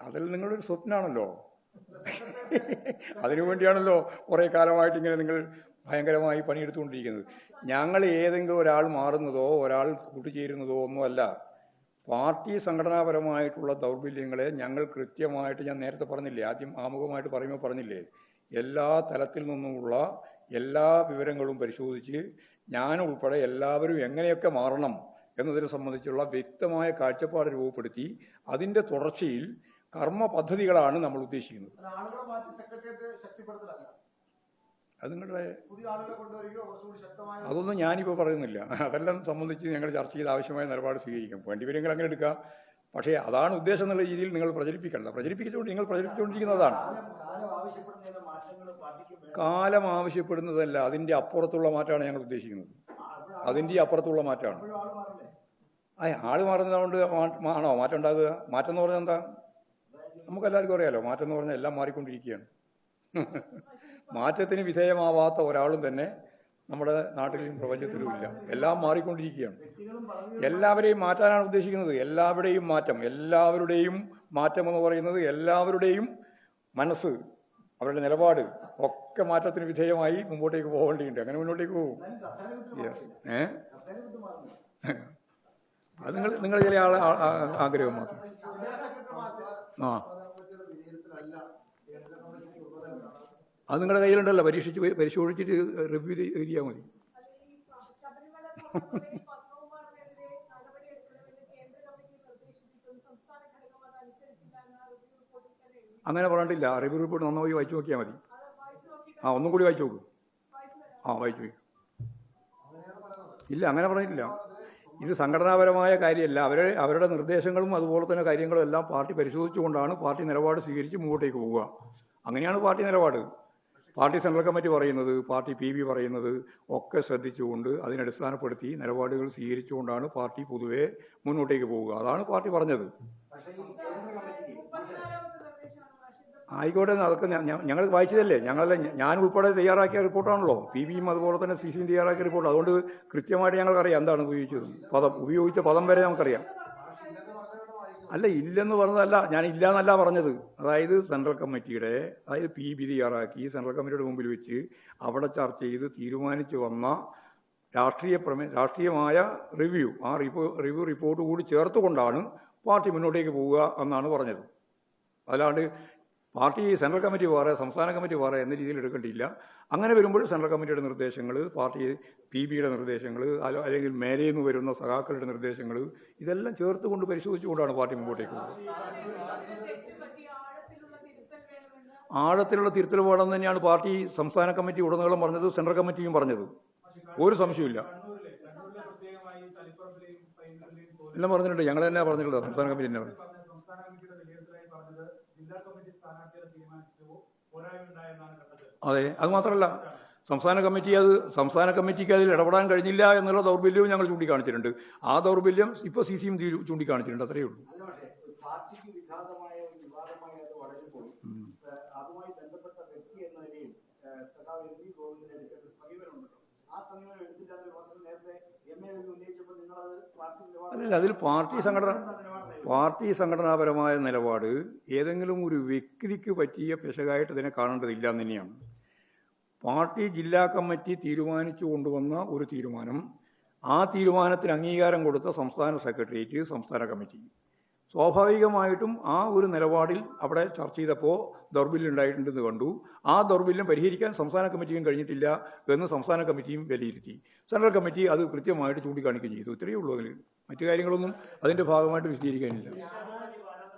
അതിൽ നിങ്ങളൊരു സ്വപ്നമാണല്ലോ. അതിനുവേണ്ടിയാണല്ലോ കുറേ കാലമായിട്ട് ഇങ്ങനെ നിങ്ങൾ ഭയങ്കരമായി പണിയെടുത്തുകൊണ്ടിരിക്കുന്നത്. ഞങ്ങൾ ഏതെങ്കിലും ഒരാൾ മാറുന്നതോ ഒരാൾ കൂട്ടുചേരുന്നതോ ഒന്നുമല്ല. പാർട്ടി സംഘടനാപരമായിട്ടുള്ള ദൗർബല്യങ്ങളെ ഞങ്ങൾ കൃത്യമായിട്ട്, ഞാൻ നേരത്തെ പറഞ്ഞില്ലേ, ആദ്യം ആമുഖമായിട്ട് പറയുമ്പോൾ പറഞ്ഞില്ലേ, എല്ലാ തലത്തിൽ നിന്നുമുള്ള എല്ലാ വിവരങ്ങളും പരിശോധിച്ച് ഞാൻ ഉൾപ്പെടെ എല്ലാവരും എങ്ങനെയൊക്കെ മാറണം എന്നതിനെ സംബന്ധിച്ചുള്ള വ്യക്തമായ കാഴ്ചപ്പാട് രൂപപ്പെടുത്തി അതിൻ്റെ തുടർച്ചയിൽ കർമ്മ പദ്ധതികളാണ് നമ്മൾ ഉദ്ദേശിക്കുന്നത്. അത് നിങ്ങളുടെ അതൊന്നും ഞാനിപ്പോൾ പറയുന്നില്ല. അതെല്ലാം സംബന്ധിച്ച് ഞങ്ങൾ ചർച്ച ചെയ്ത് ആവശ്യമായ നിലപാട് സ്വീകരിക്കും. വേണ്ടിവരെങ്കിൽ അങ്ങനെ എടുക്കാം. പക്ഷേ അതാണ് ഉദ്ദേശം എന്നുള്ള രീതിയിൽ നിങ്ങൾ പ്രചരിപ്പിക്കേണ്ടത്. നിങ്ങൾ പ്രചരിപ്പിച്ചുകൊണ്ടിരിക്കുന്നതാണ്. കാലം ആവശ്യപ്പെടുന്നതല്ല, അതിൻ്റെ അപ്പുറത്തുള്ള മാറ്റമാണ് ഞങ്ങൾ ഉദ്ദേശിക്കുന്നത്. അതിൻ്റെ അപ്പുറത്തുള്ള മാറ്റമാണ്. ആള് മാറുന്നതുകൊണ്ട് ആണോ മാറ്റം ഉണ്ടാകുക? മാറ്റം എന്ന് പറഞ്ഞാൽ എന്താ? നമുക്കെല്ലാവർക്കും അറിയാലോ, മാറ്റം എന്ന് പറഞ്ഞാൽ എല്ലാം മാറിക്കൊണ്ടിരിക്കുകയാണ്. മാറ്റത്തിന് വിധേയമാവാത്ത ഒരാളും തന്നെ നമ്മുടെ നാട്ടിലും പ്രപഞ്ചത്തിലും ഇല്ല. എല്ലാം മാറിക്കൊണ്ടിരിക്കുകയാണ്. എല്ലാവരെയും മാറ്റാനാണ് ഉദ്ദേശിക്കുന്നത്. എല്ലാവരുടെയും മാറ്റം എന്ന് പറയുന്നത് എല്ലാവരുടെയും മനസ്സ്, അവരുടെ നിലപാട് ഒക്കെ മാറ്റത്തിന് വിധേയമായി മുമ്പോട്ടേക്ക് പോകേണ്ടിയുണ്ട്. അങ്ങനെ മുന്നോട്ടേക്ക് പോകും. യെസ്. അത് നിങ്ങൾ ചില ആഗ്രഹം മാത്രം. അത് നിങ്ങളുടെ കയ്യിലുണ്ടല്ലോ, പരിശോധിച്ചിട്ട് റിവ്യൂ ചെയ്താൽ മതി. അങ്ങനെ പറഞ്ഞിട്ടില്ല. റിവ്യൂ റിപ്പോർട്ട് നന്നായി വായിച്ചു നോക്കിയാൽ മതി. ഒന്നും കൂടി വായിച്ചു നോക്കൂ. വായിച്ചു നോക്കൂ. ഇല്ല, അങ്ങനെ പറഞ്ഞിട്ടില്ല. ഇത് സംഘടനാപരമായ കാര്യമല്ല. അവരുടെ നിർദ്ദേശങ്ങളും അതുപോലെ തന്നെ കാര്യങ്ങളും എല്ലാം പാർട്ടി പരിശോധിച്ചുകൊണ്ടാണ് പാർട്ടി നിലപാട് സ്വീകരിച്ച് മുമ്പോട്ടേക്ക് പോവുക. അങ്ങനെയാണ് പാർട്ടി നിലപാട്. പാർട്ടി സെൻട്രൽ കമ്മിറ്റി പറയുന്നത്, പാർട്ടി PB പറയുന്നത് ഒക്കെ ശ്രദ്ധിച്ചുകൊണ്ട് അതിനടിസ്ഥാനപ്പെടുത്തി നിലപാടുകൾ സ്വീകരിച്ചുകൊണ്ടാണ് പാർട്ടി പൊതുവെ മുന്നോട്ടേക്ക് പോവുക. അതാണ് പാർട്ടി പറഞ്ഞത്. ആയിക്കോട്ടെ, അതൊക്കെ ഞങ്ങൾ വായിച്ചതല്ലേ. ഞാൻ ഉൾപ്പെടെ തയ്യാറാക്കിയ റിപ്പോർട്ടാണല്ലോ. PBയും അതുപോലെ തന്നെ CCയും തയ്യാറാക്കിയ റിപ്പോർട്ട്. അതുകൊണ്ട് കൃത്യമായിട്ട് ഞങ്ങൾക്കറിയാം എന്താണ് ഉപയോഗിച്ച പദം വരെ നമുക്കറിയാം. അല്ല, ഇല്ലെന്ന് പറഞ്ഞതല്ല, ഞാൻ ഇല്ല എന്നല്ല പറഞ്ഞത്. അതായത് സെൻട്രൽ കമ്മിറ്റിയുടെ, PB തയ്യാറാക്കി സെൻട്രൽ കമ്മിറ്റിയുടെ മുമ്പിൽ വെച്ച് അവിടെ ചർച്ച ചെയ്ത് തീരുമാനിച്ചു വന്ന രാഷ്ട്രീയമായ റിവ്യൂ, ആ റിവ്യൂ റിപ്പോർട്ട് കൂടി ചേർത്തുകൊണ്ടാണ് പാർട്ടി മുന്നോട്ടേക്ക് പോവുക എന്നാണ് പറഞ്ഞത്. അല്ലാണ്ട് പാർട്ടി സെൻട്രൽ കമ്മിറ്റി വേറെ സംസ്ഥാന കമ്മിറ്റി വേറെ എന്ന രീതിയിൽ എടുക്കേണ്ടിയില്ല. അങ്ങനെ വരുമ്പോൾ സെൻട്രൽ കമ്മിറ്റിയുടെ നിർദ്ദേശങ്ങൾ, പാർട്ടി PBയുടെ നിർദ്ദേശങ്ങൾ, അല്ലെങ്കിൽ മേലെ നിന്ന് വരുന്ന സഖാക്കളുടെ നിർദ്ദേശങ്ങൾ, ഇതെല്ലാം ചേർത്തുകൊണ്ട് പരിശോധിച്ചുകൊണ്ടാണ് പാർട്ടി മുമ്പോട്ടേക്ക് പോകുന്നത്. ആഴത്തിലുള്ള തിരുത്തൽ വേണമെന്ന് തന്നെയാണ് പാർട്ടി സംസ്ഥാന കമ്മിറ്റി ഉടനീളം പറഞ്ഞത്, സെൻട്രൽ കമ്മിറ്റിയും പറഞ്ഞത്. ഒരു സംശയമില്ല. എല്ലാം പറഞ്ഞിട്ടുണ്ട്. ഞങ്ങൾ തന്നെ പറഞ്ഞിട്ടുള്ളത്, സംസ്ഥാന കമ്മിറ്റി തന്നെ പറഞ്ഞു. അതെ, അത് മാത്രമല്ല സംസ്ഥാന കമ്മിറ്റിക്ക് അതിൽ ഇടപെടാൻ കഴിഞ്ഞില്ല എന്നുള്ള ദൗർബല്യവും ഞങ്ങൾ ചൂണ്ടിക്കാണിച്ചിട്ടുണ്ട്. ആ ദൗർബല്യം ഇപ്പോൾ CCയും ചൂണ്ടിക്കാണിച്ചിട്ടുണ്ട്. അത്രയേ ഉള്ളൂ. അല്ല, അതിൽ പാർട്ടി സംഘടനാപരമായ നിലപാട് ഏതെങ്കിലും ഒരു വ്യക്തിക്ക് പറ്റിയ പെശകായിട്ട് ഇതിനെ കാണേണ്ടതില്ല എന്ന് തന്നെയാണ്. പാർട്ടി ജില്ലാ കമ്മിറ്റി തീരുമാനിച്ചു കൊണ്ടുവന്ന ഒരു തീരുമാനം, ആ തീരുമാനത്തിന് അംഗീകാരം കൊടുത്ത സംസ്ഥാന സെക്രട്ടേറിയറ്റ്, സംസ്ഥാന കമ്മിറ്റി, സ്വാഭാവികമായിട്ടും ആ ഒരു നിലപാടിൽ അവിടെ ചർച്ച ചെയ്തപ്പോൾ ദൗർബല്യം ഉണ്ടായിട്ടുണ്ടെന്ന് കണ്ടു. ആ ദൗർബല്യം പരിഹരിക്കാൻ സംസ്ഥാന കമ്മിറ്റിയും കഴിഞ്ഞിട്ടില്ല എന്ന് സംസ്ഥാന കമ്മിറ്റിയും വിലയിരുത്തി. സെൻട്രൽ കമ്മിറ്റി അത് കൃത്യമായിട്ട് ചൂണ്ടിക്കാണിക്കുകയും ചെയ്തു. ഇത്രയേ ഉള്ളൂ. അതിൽ മറ്റു കാര്യങ്ങളൊന്നും അതിൻ്റെ ഭാഗമായിട്ട് വിശദീകരിക്കാനില്ല.